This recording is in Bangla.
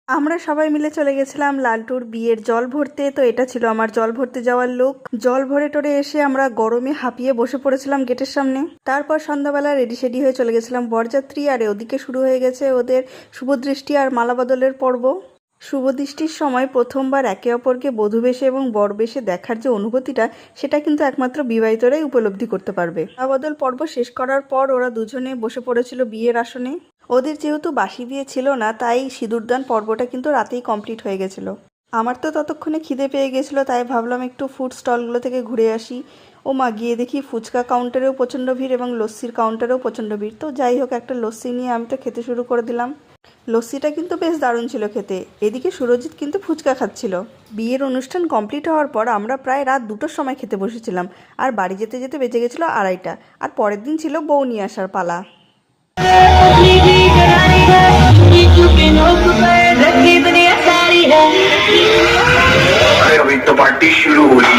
আমরা সবাই মিলে চলে গেছিলাম লালটুর বিয়ের জল ভরতে। তো এটা ছিল আমার জল ভরতে যাওয়ার লোক। জল ভরে টরে এসে আমরা গরমে হাঁপিয়ে বসে পড়েছিলাম গেটের সামনে। তারপর সন্ধ্যাবেলা রেডি সেডি হয়ে চলে গেছিলাম বরযাত্রী। আর ওদিকে শুরু হয়ে গেছে ওদের শুভদৃষ্টি আর মালা বদলের পর্ব। শুভদৃষ্টির সময় প্রথমবার একে অপরকে বধূ বেশে এবং বর বেশে দেখার যে অনুভূতিটা, সেটা কিন্তু একমাত্র বিবাহিতরাই উপলব্ধি করতে পারবে। মালা বদল পর্ব শেষ করার পর ওরা দুজনে বসে পড়েছিল বিয়ের আসনে। ওদের যেহেতু বাসি বিয়ে ছিল না, তাই সিঁদুরদান পর্বটা কিন্তু রাতেই কমপ্লিট হয়ে গেছিলো। আমার তো ততক্ষণে খিদে পেয়ে গেছিলো, তাই ভাবলাম একটু ফুড স্টলগুলো থেকে ঘুরে আসি। ও মা, গিয়ে দেখি ফুচকা কাউন্টারেও প্রচণ্ড ভিড় এবং লস্যির কাউন্টারেও প্রচণ্ড ভিড়। তো যাই হোক, একটা লস্যি নিয়ে আমি তো খেতে শুরু করে দিলাম। লস্যিটা কিন্তু বেশ দারুণ ছিল খেতে। এদিকে সুরজিৎ কিন্তু ফুচকা খাচ্ছিল। বিয়ের অনুষ্ঠান কমপ্লিট হওয়ার পর আমরা প্রায় রাত 2টোর সময় খেতে বসেছিলাম। আর বাড়ি যেতে যেতে বেজে গেছিলো 2:30টা। আর পরের দিন ছিল বউ নিয়ে আসার পালা। अभी तो पार्टी शुरू हुई।